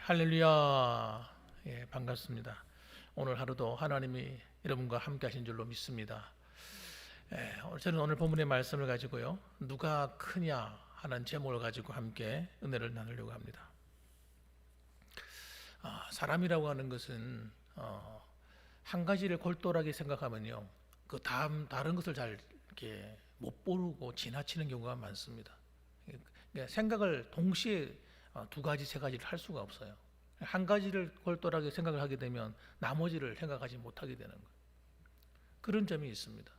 할렐루야. 반갑습니다. 오늘 하루도 하나님이 여러분과 함께 하신 줄로 믿습니다. 저는 오늘 본문의 말씀을 가지고요, 누가 크냐 하는 제목을 가지고 함께 은혜를 나누려고 합니다. 사람이라고 하는 것은 한 가지를 골똘하게 생각하면요, 그 다른 것을 잘 이렇게 못 보고 지나치는 경우가 많습니다. 그러니까 생각을 동시에 두 가지, 세 가지를 할 수가 없어요. 한 가지를 골똘하게 생각을 하게 되면 나머지를 생각하지 못하게 되는 거예요. 그런 점이 있습니다.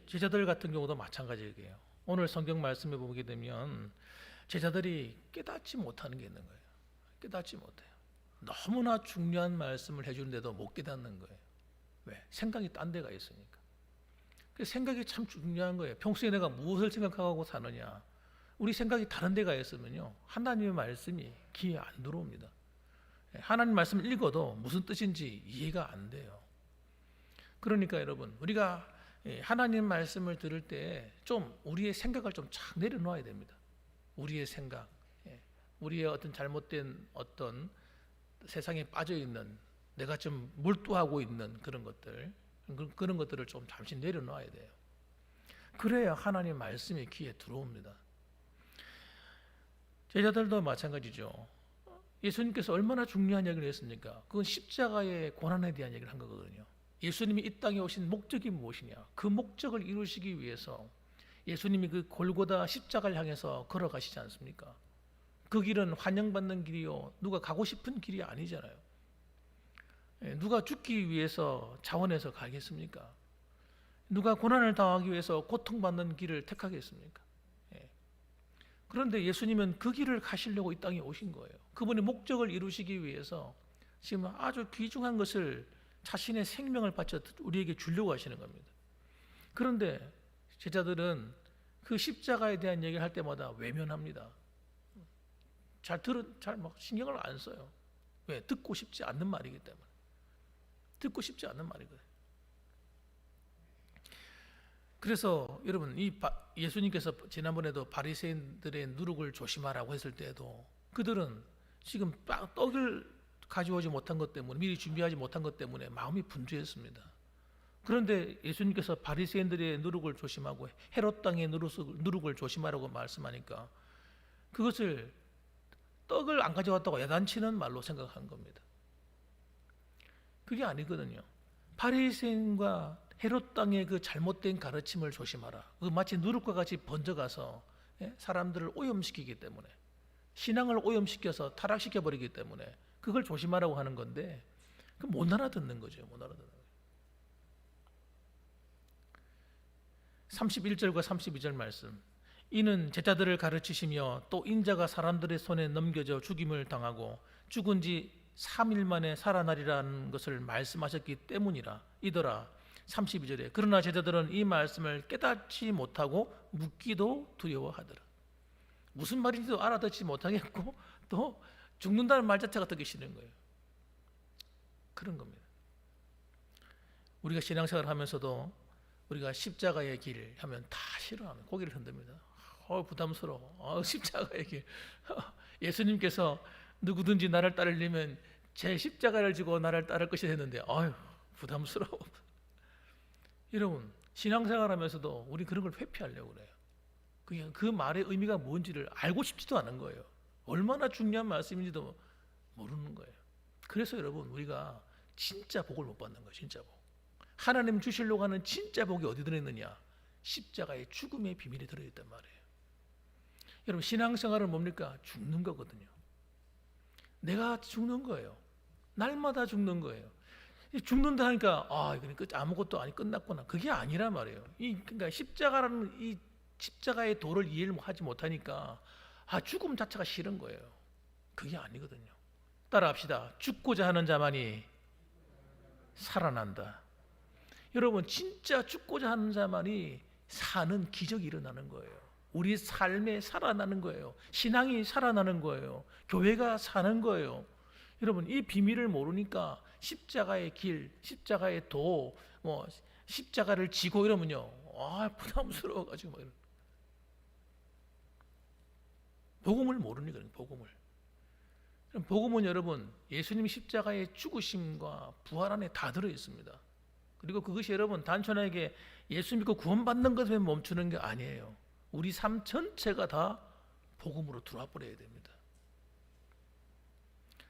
제자들 같은 경우도 마찬가지예요. 오늘 성경 말씀에 보게 되면 제자들이 깨닫지 못하는 게 있는 거예요. 깨닫지 못해요. 너무나 중요한 말씀을 해주는데도 못 깨닫는 거예요. 왜? 생각이 딴 데가 있으니까. 그 생각이 참 중요한 거예요. 평소에 내가 무엇을 생각하고 사느냐, 우리 생각이 다른 데가 있으면요, 하나님의 말씀이 귀에 안 들어옵니다. 하나님 말씀을 읽어도 무슨 뜻인지 이해가 안 돼요. 그러니까 여러분, 우리가 하나님 말씀을 들을 때 좀 우리의 생각을 좀 착 내려놓아야 됩니다. 우리의 생각, 우리의 어떤 잘못된 어떤 세상에 빠져 있는, 내가 좀 몰두하고 있는 그런 것들을 좀 잠시 내려놓아야 돼요. 그래야 하나님 말씀이 귀에 들어옵니다. 제자들도 마찬가지죠. 예수님께서 얼마나 중요한 얘기를 했습니까? 그건 십자가의 고난에 대한 얘기를 한 거거든요. 예수님이 이 땅에 오신 목적이 무엇이냐? 그 목적을 이루시기 위해서 예수님이 그 골고다 십자가를 향해서 걸어가시지 않습니까? 그 길은 환영받는 길이요, 누가 가고 싶은 길이 아니잖아요. 누가 죽기 위해서 자원해서 가겠습니까? 누가 고난을 당하기 위해서 고통받는 길을 택하겠습니까? 그런데 예수님은 그 길을 가시려고 이 땅에 오신 거예요. 그분의 목적을 이루시기 위해서 지금 아주 귀중한 것을, 자신의 생명을 바쳐 우리에게 주려고 하시는 겁니다. 그런데 제자들은 그 십자가에 대한 얘기를 할 때마다 외면합니다. 잘 신경을 안 써요. 왜? 듣고 싶지 않는 말이기 때문에. 듣고 싶지 않는 말이거든요. 그래서 여러분, 예수님께서 지난번에도 바리새인들의 누룩을 조심하라고 했을 때에도 그들은 지금 떡을 가져오지 못한 것 때문에, 미리 준비하지 못한 것 때문에 마음이 분주했습니다. 그런데 예수님께서 바리새인들의 누룩을 조심하고 헤롯 땅의 누룩을 조심하라고 말씀하니까 그것을 떡을 안 가져왔다고 야단치는 말로 생각한 겁니다. 그게 아니거든요. 바리새인과 헤롯 땅의 그 잘못된 가르침을 조심하라. 그 마치 누룩과 같이 번져가서 사람들을 오염시키기 때문에, 신앙을 오염시켜서 타락시켜 버리기 때문에 그걸 조심하라고 하는 건데, 그 못 알아듣는 거죠. 못 알아듣는 거예요. 31절과 32절 말씀. 이는 제자들을 가르치시며 또 인자가 사람들의 손에 넘겨져 죽임을 당하고 죽은 지 3일 만에 살아나리라는 것을 말씀하셨기 때문이라. 이더라. 32절에 그러나 제자들은 이 말씀을 깨닫지 못하고 묻기도 두려워하더라. 무슨 말인지도 알아듣지 못하겠고 또 죽는다는 말 자체가 듣기 싫은 거예요. 그런 겁니다. 우리가 신앙생활을 하면서도 우리가 십자가의 길 하면 다 싫어하면 고개를 흔듭니다. 부담스러워. 십자가의 길. 예수님께서 누구든지 나를 따르려면 제 십자가를 지고 나를 따를 것이 됐는데 부담스러워. 여러분, 신앙생활 하면서도 우리 그런 걸 회피하려고 그래요. 그냥 그 말의 의미가 뭔지를 알고 싶지도 않은 거예요. 얼마나 중요한 말씀인지도 모르는 거예요. 그래서 여러분, 우리가 진짜 복을 못 받는 거예요. 진짜 복. 하나님 주시려고 하는 진짜 복이 어디 들어있느냐? 십자가의 죽음의 비밀이 들어있단 말이에요. 여러분, 신앙생활은 뭡니까? 죽는 거거든요. 내가 죽는 거예요. 날마다 죽는 거예요. 죽는다 하니까 이거는 아무것도 아니 끝났구나. 그게 아니란 말이에요. 그러니까 십자가라는 이 십자가의 도를 이해를 하지 못하니까 죽음 자체가 싫은 거예요. 그게 아니거든요. 따라합시다. 죽고자 하는 자만이 살아난다. 여러분, 진짜 죽고자 하는 자만이 사는 기적이 일어나는 거예요. 우리 삶에 살아나는 거예요. 신앙이 살아나는 거예요. 교회가 사는 거예요. 여러분, 이 비밀을 모르니까 십자가의 길, 십자가의 도, 십자가를 지고 이러면요, 부담스러워가지고 막 이런. 복음을 모르니까. 복음을 복음은 여러분 예수님 십자가의 죽으심과 부활 안에 다 들어 있습니다. 그리고 그것이 여러분 단순하게 예수 믿고 구원받는 것에 멈추는 게 아니에요. 우리 삶 전체가 다 복음으로 들어와 버려야 됩니다.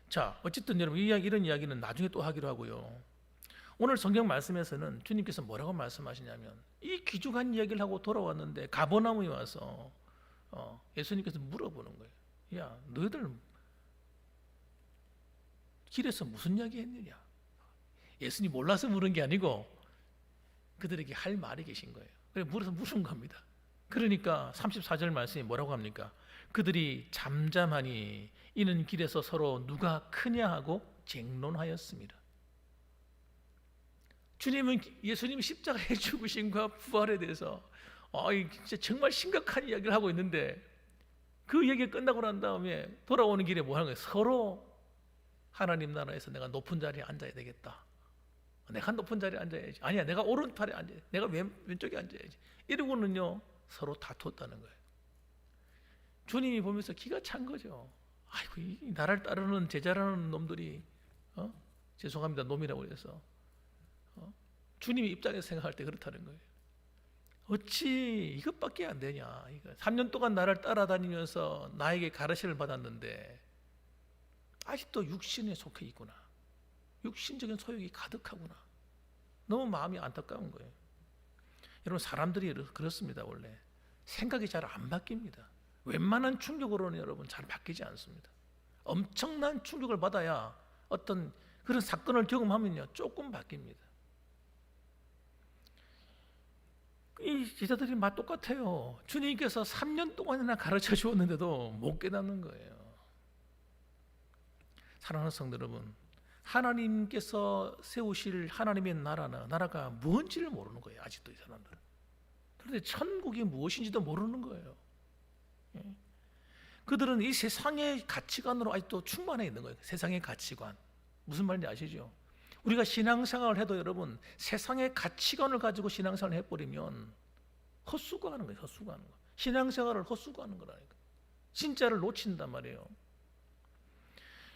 자, 어쨌든 여러분 이런 이야기는 나중에 또 하기로 하고요. 오늘 성경 말씀에서는 주님께서 뭐라고 말씀하시냐면 이 귀중한 이야기를 하고 돌아왔는데 가버나움에 와서 예수님께서 물어보는 거예요. 야, 너희들 길에서 무슨 이야기 했느냐? 예수님 몰라서 물은 게 아니고 그들에게 할 말이 계신 거예요. 그래서 물어서 물은 겁니다. 그러니까 34절 말씀이 뭐라고 합니까? 그들이 잠잠하니 이는 길에서 서로 누가 크냐 하고 쟁론하였습니다. 주님은 예수님 십자가의 죽으심과 부활에 대해서 진짜 정말 심각한 이야기를 하고 있는데 그 얘기가 끝나고 난 다음에 돌아오는 길에 뭐 하는 거예요? 서로 하나님 나라에서 내가 높은 자리에 앉아야 되겠다. 내가 높은 자리에 앉아야지. 아니야, 내가 오른팔에 앉아야지. 내가 왼쪽에 앉아야지. 이러고는요 서로 다투었다는 거예요. 주님이 보면서 기가 찬 거죠. 아이고, 이 나를 따르는 제자라는 놈들이 죄송합니다, 놈이라고 해서 주님의 입장에서 생각할 때 그렇다는 거예요. 어찌 이것밖에 안 되냐. 3년 동안 나를 따라다니면서 나에게 가르침을 받았는데 아직도 육신에 속해 있구나. 육신적인 소욕이 가득하구나. 너무 마음이 안타까운 거예요. 여러분, 사람들이 그렇습니다. 원래 생각이 잘 안 바뀝니다. 웬만한 충격으로는 여러분 잘 바뀌지 않습니다. 엄청난 충격을 받아야 어떤 그런 사건을 경험하면요 조금 바뀝니다. 이 제자들이 맛 똑같아요. 주님께서 3년 동안이나 가르쳐 주었는데도 못 깨닫는 거예요. 사랑하는 성도 여러분, 하나님께서 세우실 하나님의 나라가 뭔지를 모르는 거예요. 아직도 이 사람들은. 그런데 천국이 무엇인지도 모르는 거예요. 그들은 이 세상의 가치관으로 아직도 충만해 있는 거예요. 세상의 가치관. 무슨 말인지 아시죠? 우리가 신앙생활을 해도 여러분 세상의 가치관을 가지고 신앙생활을 해버리면 헛수고하는 거예요. 헛수고하는 거. 신앙생활을 헛수고하는 거라니까. 진짜를 놓친단 말이에요.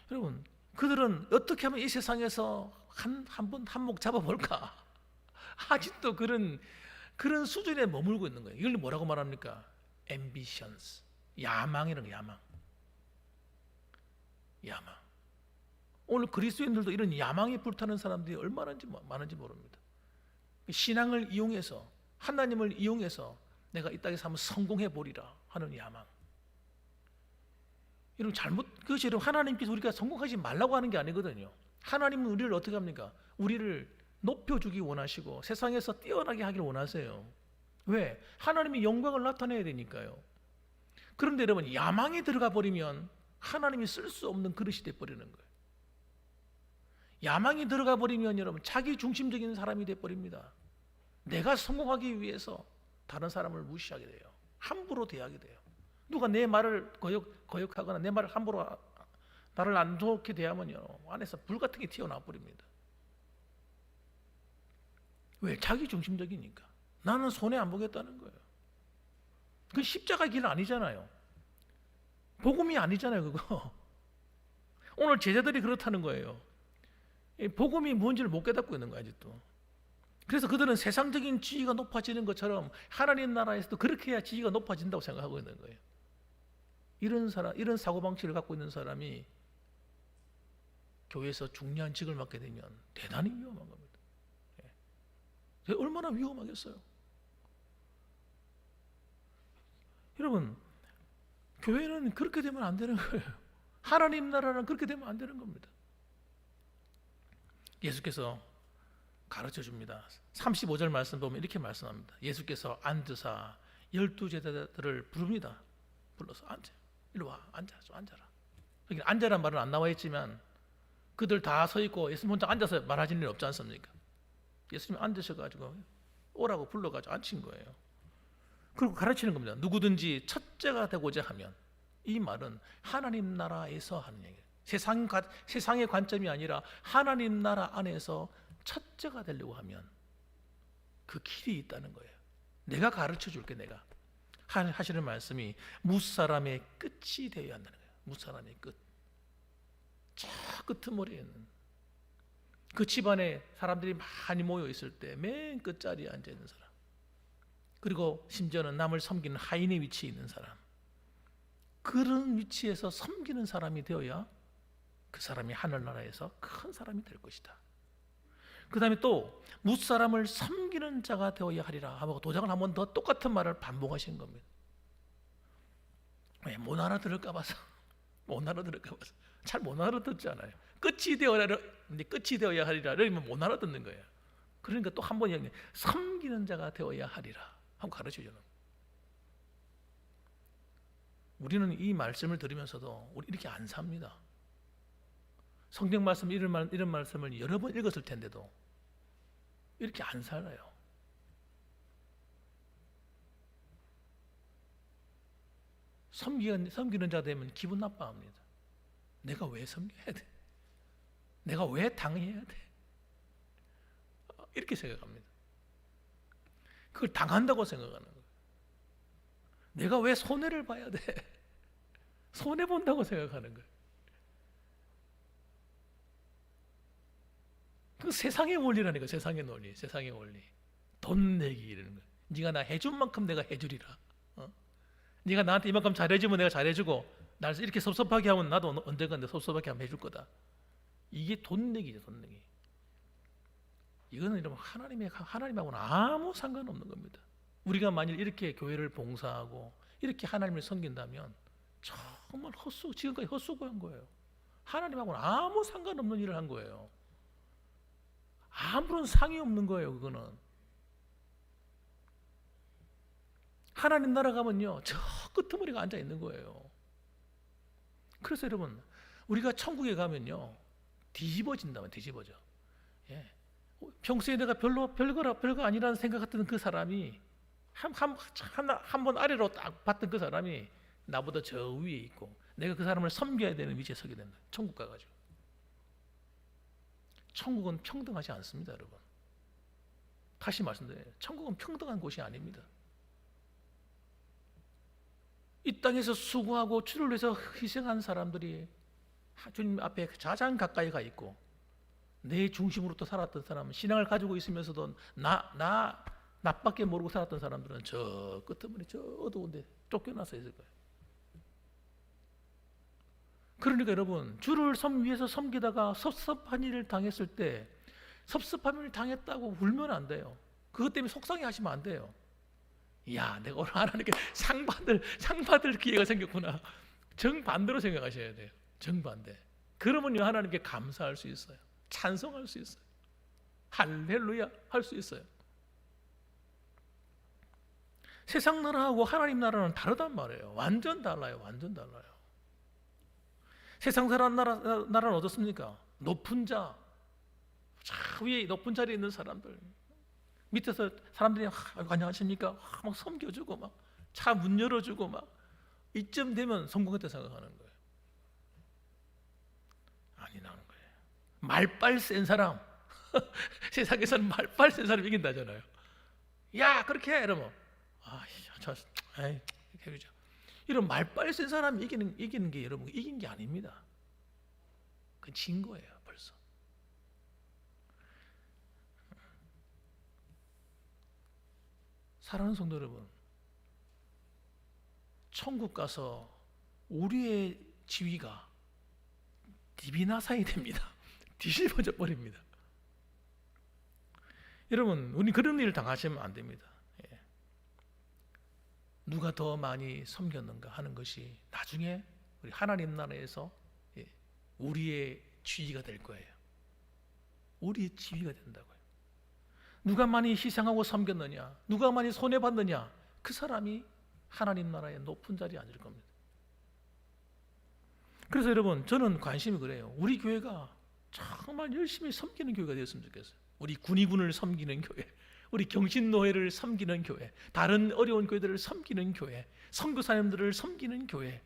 여러분, 그들은 어떻게 하면 이 세상에서 한몫 잡아볼까? 아직도 그런 수준에 머물고 있는 거예요. 이걸 뭐라고 말합니까? ambitions, 야망이라는 거예요. 야망. 오늘 그리스도인들도 이런 야망이 불타는 사람들이 얼마나 많은지 모릅니다. 신앙을 이용해서, 하나님을 이용해서 내가 이 땅에서 한번 성공해 보리라 하는 야망. 여러분, 그것이 여러분 하나님께서 우리가 성공하지 말라고 하는 게 아니거든요. 하나님은 우리를 어떻게 합니까? 우리를 높여주기 원하시고 세상에서 뛰어나게 하기를 원하세요. 왜? 하나님이 영광을 나타내야 되니까요. 그런데 여러분, 야망에 들어가 버리면 하나님이 쓸 수 없는 그릇이 돼버리는 거예요. 야망이 들어가 버리면 여러분 자기 중심적인 사람이 돼버립니다. 내가 성공하기 위해서 다른 사람을 무시하게 돼요. 함부로 대하게 돼요. 누가 내 말을 거역하거나 내 말을 함부로 나를 안 좋게 대하면요 안에서 불 같은 게 튀어나와 버립니다. 왜? 자기 중심적이니까. 나는 손해 안 보겠다는 거예요. 그 십자가 길 아니잖아요. 복음이 아니잖아요, 그거. 오늘 제자들이 그렇다는 거예요. 복음이 뭔지를 못 깨닫고 있는 거예요, 아직도. 그래서 그들은 세상적인 지위가 높아지는 것처럼 하나님 나라에서도 그렇게 해야 지위가 높아진다고 생각하고 있는 거예요. 이런 사고방식을 갖고 있는 사람이 교회에서 중요한 직을 맡게 되면 대단히 위험한 겁니다. 얼마나 위험하겠어요. 여러분, 교회는 그렇게 되면 안 되는 거예요. 하나님 나라는 그렇게 되면 안 되는 겁니다. 예수께서 가르쳐 줍니다. 35절 말씀 보면 이렇게 말씀합니다. 예수께서 앉으사 12제자들을 부릅니다. 불러서 앉아. 일로 와. 앉아라. 여기 앉아란 말은 안 나와 있지만 그들 다 서 있고 예수님 혼자 앉아서 말하시는 일 없지 않습니까? 예수님이 앉으셔가지고 오라고 불러가지고 앉힌 거예요. 그리고 가르치는 겁니다. 누구든지 첫째가 되고자 하면, 이 말은 하나님 나라에서 하는 얘기예요. 세상의 관점이 아니라 하나님 나라 안에서 첫째가 되려고 하면 그 길이 있다는 거예요. 내가 가르쳐 줄게. 내가 하시는 말씀이 무사람의 끝이 되어야 한다는 거예요. 무사람의 끝. 끄트머리에 있는 그 집안에 사람들이 많이 모여 있을 때 맨 끝자리에 앉아 있는 사람, 그리고 심지어는 남을 섬기는 하인의 위치에 있는 사람, 그런 위치에서 섬기는 사람이 되어야 그 사람이 하늘나라에서 큰 사람이 될 것이다. 그 다음에 또 무사람을 섬기는 자가 되어야 하리라 하고 도장을 한 번 더 똑같은 말을 반복하신 겁니다. 왜? 못 알아들을까 봐서. 못 알아들을까 봐서. 잘 못 알아듣잖아요. 끝이 되어야 하리라 이러면 못 알아듣는 거예요. 그러니까 또 한 번 얘기해, 섬기는 자가 되어야 하리라 하고 가르쳐주는. 우리는 이 말씀을 들으면서도 우리 이렇게 안 삽니다. 성경 말씀 이런 말씀을 여러 번 읽었을 텐데도 이렇게 안 살아요. 섬기는 자 되면 기분 나빠합니다. 내가 왜 섬겨야 돼? 내가 왜 당해야 돼? 이렇게 생각합니다. 그걸 당한다고 생각하는 거예요. 내가 왜 손해를 봐야 돼? 손해 본다고 생각하는 거예요. 그 세상의 원리라니까. 세상의 논리, 세상의 원리. 돈 내기 이러는 거예요. 네가 나 해준 만큼 내가 해주리라. 네가 나한테 이만큼 잘해주면 내가 잘해주고, 날 이렇게 섭섭하게 하면 나도 언젠가 내 섭섭하게 하면 해줄 거다. 이게 돈 내기죠, 돈 내기. 이거는 여러분 하나님하고는 아무 상관없는 겁니다. 우리가 만일 이렇게 교회를 봉사하고 이렇게 하나님을 섬긴다면 정말 지금까지 헛수고한 거예요. 하나님하고는 아무 상관없는 일을 한 거예요. 아무런 상이 없는 거예요. 그거는 하나님 나라 가면요 저 끄트머리가 앉아 있는 거예요. 그래서 여러분 우리가 천국에 가면요 뒤집어진다면 뒤집어져. 예. 평소에 내가 별거 아니라는 생각했던 그 사람이 한 번 아래로 딱 봤던 그 사람이 나보다 저 위에 있고 내가 그 사람을 섬겨야 되는 위치에 서게 된다. 천국 가가지고. 천국은 평등하지 않습니다, 여러분. 다시 말씀드려요. 천국은 평등한 곳이 아닙니다. 이 땅에서 수고하고 주를 위해서 희생한 사람들이 주님 앞에 가장 가까이 가 있고, 내 중심으로 또 살았던 사람은, 신앙을 가지고 있으면서도 나밖에 모르고 살았던 사람들은 저 끄트머리 저 어두운 데 쫓겨나서 있을 거예요. 그러니까 여러분 주를 위해서 섬기다가 섭섭한 일을 당했을 때 섭섭한 일을 당했다고 울면 안 돼요. 그것 때문에 속상해 하시면 안 돼요. 야, 내가 오늘 하나님께 상 받을 기회가 생겼구나. 정반대로 생각하셔야 돼요. 정반대. 그러면요 하나님께 감사할 수 있어요. 찬송할 수 있어요. 할렐루야 할 수 있어요. 세상 나라하고 하나님 나라는 다르단 말이에요. 완전 달라요. 완전 달라요. 세상 나라는 어떻습니까? 높은 자, 저 위에 높은 자리에 있는 사람들, 밑에서 사람들이 안녕하십니까? 막 섬겨주고 막 차 문 열어주고 막 이쯤 되면 성공했다 생각하는 거예요. 아니라는 거예요. 말빨 센 사람 세상에서는 말빨 센 사람 이긴다잖아요. 야 그렇게 해 이러면 이렇게 해주죠. 이런 말빨 센 사람이 이기는 게 여러분 이긴 게 아닙니다. 그건 진 거예요 벌써. 사랑하는 성도 여러분, 천국 가서 우리의 지위가 디비나사이 됩니다. 뒤집어져 버립니다. 여러분 우리 그런 일을 당하시면 안 됩니다. 누가 더 많이 섬겼는가 하는 것이 나중에 우리 하나님 나라에서 우리의 지위가 될 거예요. 우리의 지위가 된다고요. 누가 많이 희생하고 섬겼느냐, 누가 많이 손해봤느냐, 그 사람이 하나님 나라의 높은 자리에 앉을 겁니다. 그래서 여러분 저는 관심이 그래요. 우리 교회가 정말 열심히 섬기는 교회가 되었으면 좋겠어요. 우리 군의군을 섬기는 교회, 우리 경신노회를 섬기는 교회, 다른 어려운 교회들을 섬기는 교회, 선교사님들을 섬기는 교회.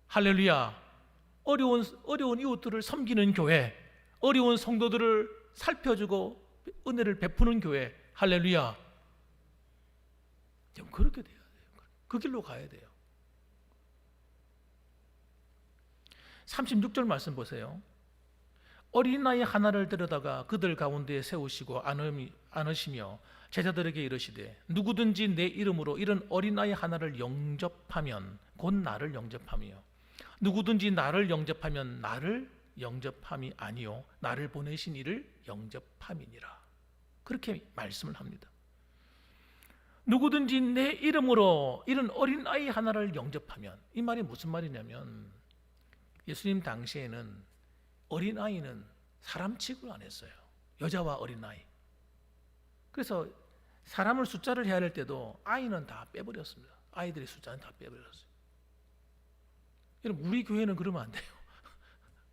할렐루야. 어려운 이웃들을 섬기는 교회, 어려운 성도들을 살펴주고 은혜를 베푸는 교회. 할렐루야. 좀 그렇게 돼야 돼요. 그 길로 가야 돼요. 36절 말씀 보세요. 어린아이 하나를 데려다가 그들 가운데에 세우시고 안으시며 제자들에게 이르시되 누구든지 내 이름으로 이런 어린아이 하나를 영접하면 곧 나를 영접하며 누구든지 나를 영접하면 나를 영접함이 아니요 나를 보내신 이를 영접함이니라. 그렇게 말씀을 합니다. 누구든지 내 이름으로 이런 어린아이 하나를 영접하면, 이 말이 무슨 말이냐면 예수님 당시에는 어린아이는 사람 취급을 안 했어요. 여자와 어린아이. 그래서 사람을 숫자를 헤아릴 때도 아이는 다 빼버렸습니다. 아이들의 숫자는 다 빼버렸어요. 여러분, 우리 교회는 그러면 안 돼요.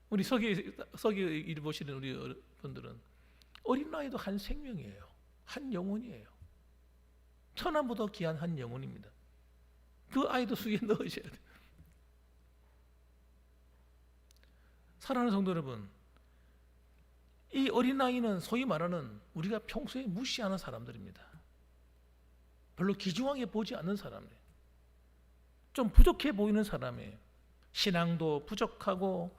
우리 서기 일 보시는 우리 분들은 어린아이도 한 생명이에요. 한 영혼이에요. 천하보다 귀한 한 영혼입니다. 그 아이도 수에 넣으셔야 돼요. 사랑하는 성도 여러분, 이 어린아이는 소위 말하는 우리가 평소에 무시하는 사람들입니다. 별로 귀중하게 보지 않는 사람이에요. 좀 부족해 보이는 사람이에요. 신앙도 부족하고,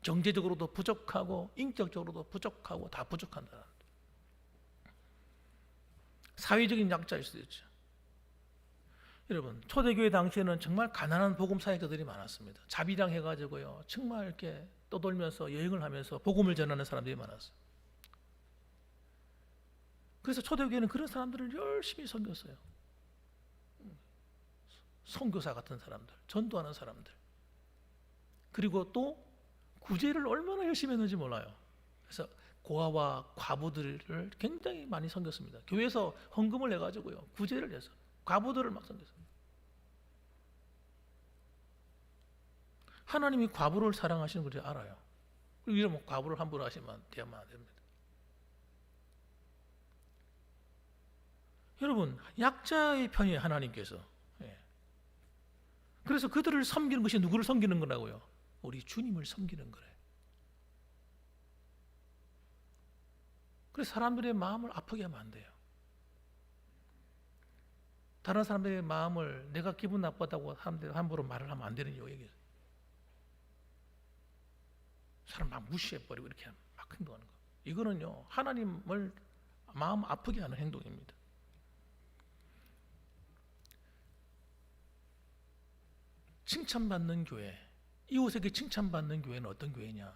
경제적으로도 부족하고, 인격적으로도 부족하고, 다 부족한 사람들. 사회적인 약자일 수도 있죠. 여러분, 초대교회 당시에는 정말 가난한 복음 사역자들이 많았습니다. 자비랑 해가지고요, 정말 이렇게 떠돌면서 여행을 하면서 복음을 전하는 사람들이 많았어요. 그래서 초대교회는 그런 사람들을 열심히 섬겼어요. 선교사 같은 사람들, 전도하는 사람들. 그리고 또 구제를 얼마나 열심히 했는지 몰라요. 그래서 고아와 과부들을 굉장히 많이 섬겼습니다. 교회에서 헌금을 내가지고요, 구제를 해서 과부들을 막 섬겼어요. 하나님이 과부를 사랑하시는 걸 알아요. 이러면 과부를 함부로 하시면 되면 안 됩니다. 여러분, 약자의 편이에요, 하나님께서. 그래서 그들을 섬기는 것이 누구를 섬기는 거라고요? 우리 주님을 섬기는 거래요. 그래서 사람들의 마음을 아프게 하면 안 돼요. 다른 사람들의 마음을 내가 기분 나쁘다고 사람들이 함부로 말을 하면 안 되는 이유예요. 사람 막 무시해버리고 이렇게 막 행동하는 거. 이거는요, 하나님을 마음 아프게 하는 행동입니다. 칭찬받는 교회, 이웃에게 칭찬받는 교회는 어떤 교회냐?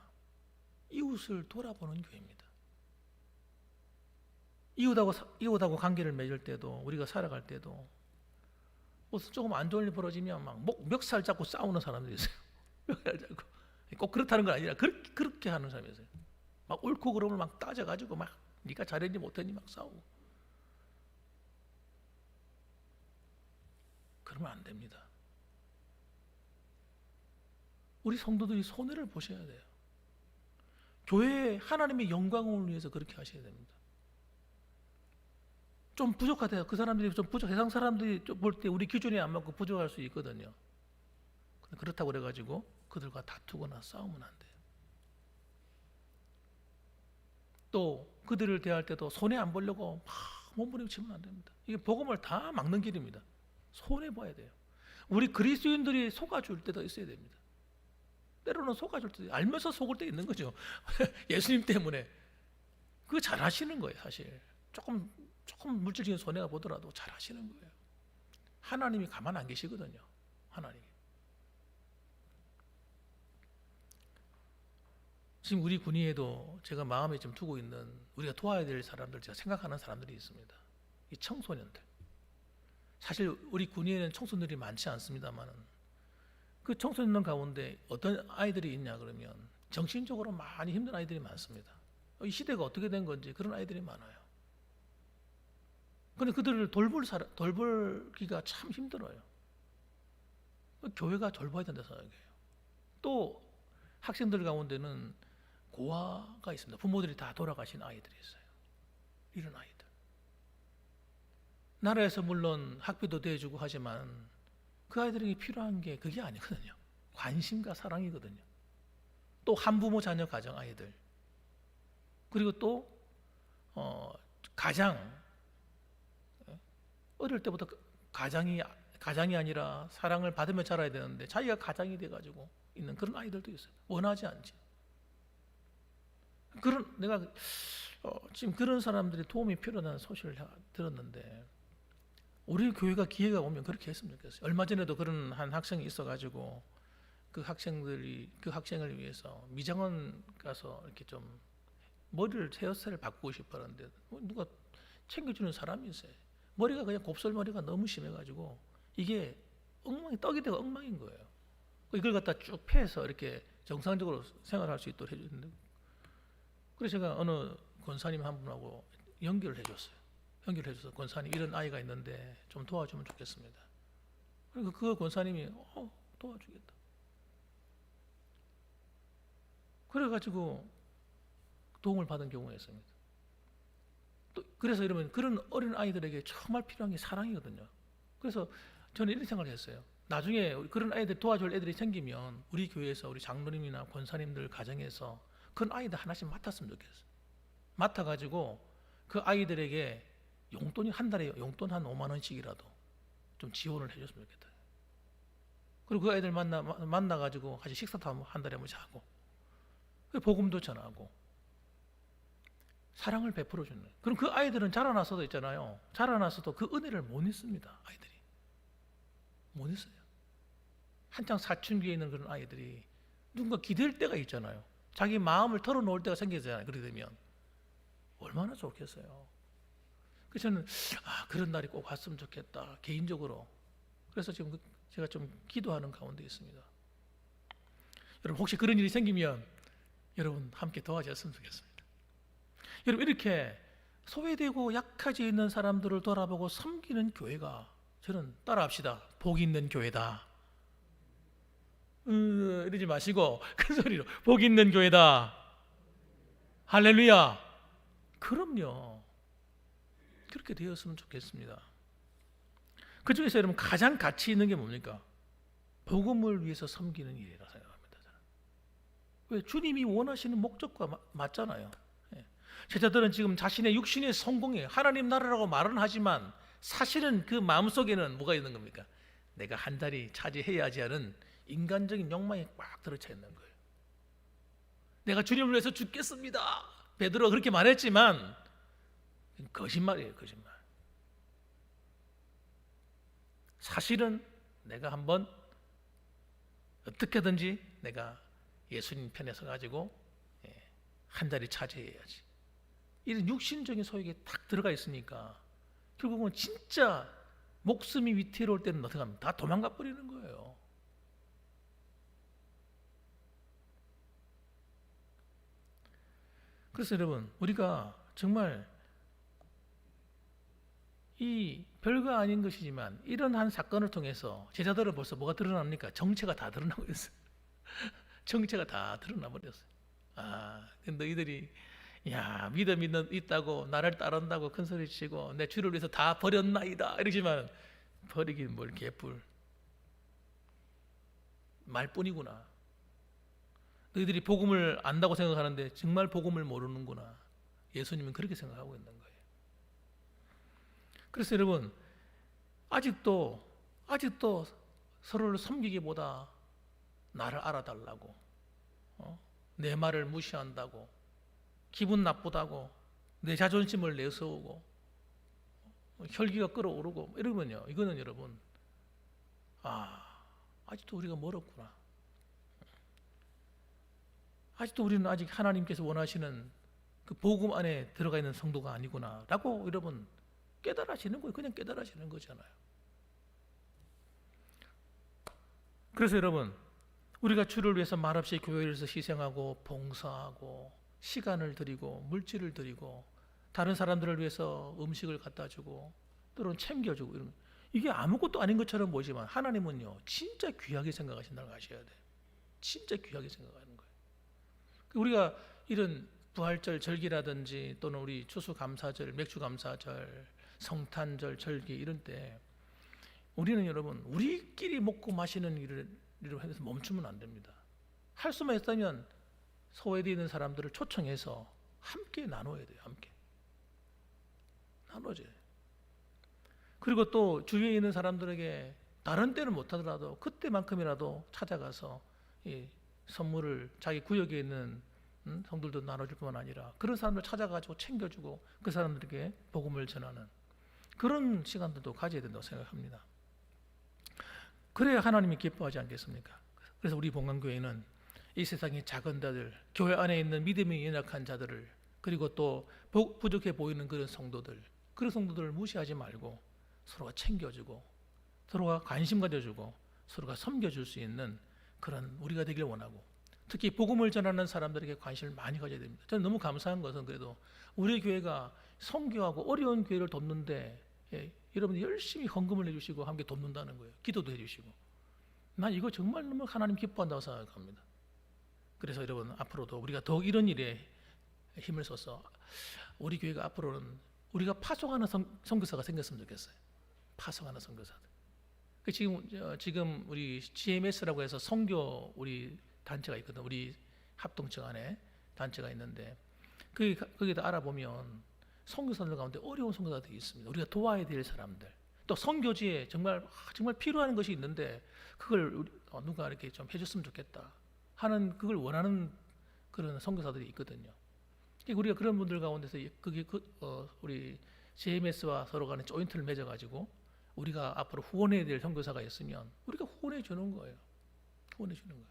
이웃을 돌아보는 교회입니다. 이웃하고 관계를 맺을 때도, 우리가 살아갈 때도 무슨 조금 안 좋은 일 벌어지면 막 멱살 잡고 싸우는 사람들이 있어요. 멱살 잡고. 꼭 그렇다는 건 아니라 그렇게 하는 사람이 있어요. 막 옳고 그름을 막 따져가지고 막 네가 잘했니 못했니 막 싸우고. 그러면 안 됩니다. 우리 성도들이 손해를 보셔야 돼요. 교회에 하나님의 영광을 위해서 그렇게 하셔야 됩니다. 좀 부족하대요. 그 사람들이 좀 부족, 세상 사람들이 볼 때 우리 기준에 안 맞고 부족할 수 있거든요. 그렇다고 그래가지고 그들과 다투거나 싸우면 안 돼요. 또 그들을 대할 때도 손해 안 보려고 막 몸부림치면 안 됩니다. 이게 복음을 다 막는 길입니다. 손해 봐야 돼요. 우리 그리스도인들이 속아줄 때도 있어야 됩니다. 때로는 속아줄 때, 알면서 속을 때 있는 거죠. 예수님 때문에. 그거 잘 하시는 거예요, 사실. 조금 물질적인 손해가 보더라도 잘 하시는 거예요. 하나님이 가만 안 계시거든요. 하나님이. 지금 우리 군위에도 제가 마음에 좀 두고 있는, 우리가 도와야 될 사람들, 제가 생각하는 사람들이 있습니다. 이 청소년들. 사실 우리 군위에는 청소년들이 많지 않습니다만 그 청소년 가운데 어떤 아이들이 있냐 그러면 정신적으로 많이 힘든 아이들이 많습니다. 이 시대가 어떻게 된 건지 그런 아이들이 많아요. 그런데 그들을 돌보기가 참 힘들어요. 교회가 돌봐야 된다 생각해요. 또 학생들 가운데는 고아가 있습니다. 부모들이 다 돌아가신 아이들이 있어요. 이런 아이들. 나라에서 물론 학비도 대주고 하지만 그 아이들에게 필요한 게 그게 아니거든요. 관심과 사랑이거든요. 또 한부모 자녀 가정 아이들. 그리고 또 가장 어릴 때부터 가장이 아니라 사랑을 받으며 자라야 되는데 자기가 가장이 돼가지고 있는 그런 아이들도 있어요. 원하지 않지. 그런 내가 지금 그런 사람들이 도움이 필요하다는 소식을 들었는데 우리 교회가 기회가 오면 그렇게 했으면 좋겠어요. 얼마 전에도 그런 한 학생이 있어가지고 그 학생을 위해서 미장원 가서 이렇게 좀 머리를 헤어스타일을 바꾸고 싶어하는데 누가 챙겨주는 사람이 있어요. 머리가 그냥 곱슬머리가 너무 심해가지고 이게 떡이 되고 엉망인 거예요. 이걸 갖다 쭉 패서 이렇게 정상적으로 생활할 수 있도록 해주는데, 그래서 제가 어느 권사님 한 분하고 연결을 해줬어요. 연결해줘서 권사님 이런 아이가 있는데 좀 도와주면 좋겠습니다. 그러니까 그 권사님이 도와주겠다. 그래가지고 도움을 받은 경우가 있습니다. 또 그래서 여러분 그런 어린 아이들에게 정말 필요한 게 사랑이거든요. 그래서 저는 이런 생각을 했어요. 나중에 그런 아이들 도와줄 애들이 생기면 우리 교회에서 우리 장로님이나 권사님들 가정에서 그런 아이들 하나씩 맡았으면 좋겠어요. 맡아가지고 그 아이들에게 용돈이 한 달에 용돈 한 5만 원씩이라도 좀 지원을 해줬으면 좋겠다. 그리고 그 아이들 만나가지고 같이 식사도 한 달에 한번 하고 복음도 전하고 사랑을 베풀어주는. 그럼 그 아이들은 자라나서도 있잖아요. 자라나서도 그 은혜를 못 잊습니다. 아이들이 못 잊어요. 한창 사춘기에 있는 그런 아이들이 누군가 기댈 때가 있잖아요. 자기 마음을 털어놓을 때가 생기잖아요. 그렇게 되면 얼마나 좋겠어요. 그래서 저는 그런 날이 꼭 왔으면 좋겠다 개인적으로. 그래서 지금 제가 좀 기도하는 가운데 있습니다. 여러분 혹시 그런 일이 생기면 여러분 함께 도와주셨으면 좋겠습니다. 여러분 이렇게 소외되고 약해져 있는 사람들을 돌아보고 섬기는 교회가, 저는 따라합시다. 복 있는 교회다. 이러지 마시고 큰 소리로 복 있는 교회다. 할렐루야. 그럼요. 그렇게 되었으면 좋겠습니다. 그 중에서 여러분 가장 가치 있는 게 뭡니까? 복음을 위해서 섬기는 일이라 생각합니다. 저는. 왜? 주님이 원하시는 목적과 맞잖아요. 제자들은 지금 자신의 육신의 성공에 하나님 나라라고 말은 하지만 사실은 그 마음속에는 뭐가 있는 겁니까? 내가 한 자리 차지해야지 하는 인간적인 욕망이 꽉 들어차 있는 거예요. 내가 주님을 위해서 죽겠습니다. 베드로가 그렇게 말했지만 거짓말이에요. 거짓말. 사실은 내가 한번 어떻게든지 내가 예수님 편에 서가지고 한 자리 차지해야지. 이런 육신적인 소욕에 딱 들어가 있으니까 결국은 진짜 목숨이 위태로울 때는 어떻게 합니까? 다 도망가 버리는 거예요. 그래서 여러분 우리가 정말 이 별거 아닌 것이지만 이런 한 사건을 통해서 제자들은 벌써 뭐가 드러납니까? 정체가 다 드러나고 있어요. 정체가 다 드러나 버렸어요. 너희들이 믿음이 있다고 나를 따른다고 큰 소리 치고 내 주를 위해서 다 버렸나이다 이러지만 버리긴 뭘 개뿔 말뿐이구나. 너희들이 복음을 안다고 생각하는데 정말 복음을 모르는구나. 예수님은 그렇게 생각하고 있는 거예요. 그래서 여러분 아직도 서로를 섬기기보다 나를 알아달라고 내 말을 무시한다고 기분 나쁘다고 내 자존심을 내세우고 혈기가 끓어오르고 이러면요, 이거는 여러분 아직도 우리가 멀었구나. 아직도 우리는 아직 하나님께서 원하시는 그 복음 안에 들어가 있는 성도가 아니구나 라고 여러분 깨달아지는 거예요. 그냥 깨달아지는 거잖아요. 그래서 여러분 우리가 주를 위해서 말없이 교회를 위해서 희생하고 봉사하고 시간을 드리고 물질을 드리고 다른 사람들을 위해서 음식을 갖다 주고 때로는 챙겨주고 이런, 이게 아무것도 아닌 것처럼 보이지만 하나님은요 진짜 귀하게 생각하신다는 걸 아셔야 돼요. 진짜 귀하게 생각하는 거예요. 우리가 이런 부활절 절기라든지 또는 우리 추수감사절, 맥주감사절, 성탄절, 절기 이런 때 우리는 여러분 우리끼리 먹고 마시는 일을 해서 멈추면 안 됩니다. 할 수만 있다면 소외되어 있는 사람들을 초청해서 함께 나눠야 돼요. 함께 나눠줘요. 그리고 또 주위에 있는 사람들에게 다른 때는 못하더라도 그때만큼이라도 찾아가서 이 선물을 자기 구역에 있는 성들도 나눠줄 뿐만 아니라 그런 사람들 찾아가지고 챙겨주고 그 사람들에게 복음을 전하는 그런 시간들도 가져야 된다고 생각합니다. 그래야 하나님이 기뻐하지 않겠습니까? 그래서 우리 본강교회는 이 세상의 작은 자들, 교회 안에 있는 믿음이 연약한 자들을, 그리고 또 부족해 보이는 그런 성도들을 무시하지 말고 서로가 챙겨주고 서로가 관심 가져주고 서로가 섬겨줄 수 있는 그런 우리가 되길 원하고, 특히 복음을 전하는 사람들에게 관심을 많이 가져야 됩니다. 저는 너무 감사한 것은 그래도 우리 교회가 선교하고 어려운 교회를 돕는데 여러분이 열심히 헌금을 해주시고 함께 돕는다는 거예요. 기도도 해주시고. 난 이거 정말 너무 하나님 기뻐한다고 생각합니다. 그래서 여러분, 앞으로도 우리가 더욱 이런 일에 힘을 써서 우리 교회가 앞으로는 우리가 파송하는 선교사가 생겼으면 좋겠어요. 파송하는 선교사들. 지금 우리 GMS라고 해서 선교 우리 단체가 있거든. 우리 합동청 안에 단체가 있는데 거기다 알아보면 선교사들 가운데 어려운 선교사들이 있습니다. 우리가 도와야 될 사람들. 또 선교지에 정말 필요한 것이 있는데 그걸 누가 이렇게 좀 해줬으면 좋겠다 하는, 그걸 원하는 그런 선교사들이 있거든요. 우리가 그런 분들 가운데서 우리 JMS와 서로 간에 조인트를 맺어가지고 우리가 앞으로 후원해야 될 선교사가 있으면 우리가 후원해 주는 거예요. 후원해 주는 거예요.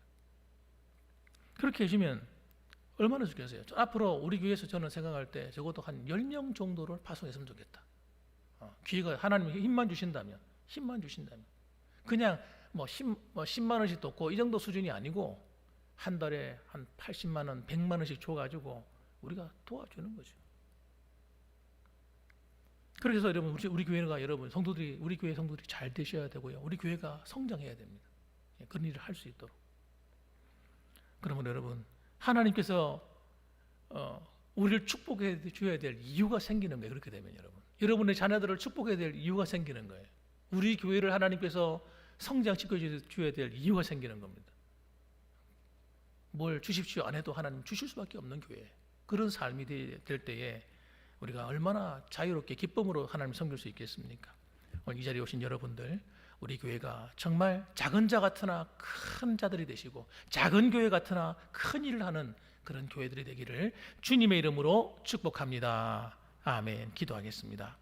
그렇게 해주면 얼마나 좋겠어요. 앞으로 우리 교회에서 저는 생각할 때 적어도 한 10명 정도를 파송했으면 좋겠다. 기회가 하나님이 힘만 주신다면 그냥 10만 원씩도 없고 이 정도 수준이 아니고 한 달에 한 80만 원, 100만 원씩 줘가지고 우리가 도와주는 거죠. 그렇게 해서 여러분, 우리 교회가 여러분 성도들이, 우리 교회 성도들이 잘 되셔야 되고요. 우리 교회가 성장해야 됩니다. 그런 일을 할 수 있도록. 그러면 여러분, 하나님께서 우리를 축복해 주어야 될 이유가 생기는 거예요. 그렇게 되면 여러분의 자녀들을 축복해야 될 이유가 생기는 거예요. 우리 교회를 하나님께서 성장시켜 주어야 될 이유가 생기는 겁니다. 뭘 주십시오 안 해도 하나님 주실 수밖에 없는 교회, 그런 삶이 될 때에 우리가 얼마나 자유롭게 기쁨으로 하나님 섬길 수 있겠습니까? 오늘 이 자리에 오신 여러분들, 우리 교회가 정말 작은 자 같으나 큰 자들이 되시고 작은 교회 같으나 큰 일을 하는 그런 교회들이 되기를 주님의 이름으로 축복합니다. 아멘. 기도하겠습니다.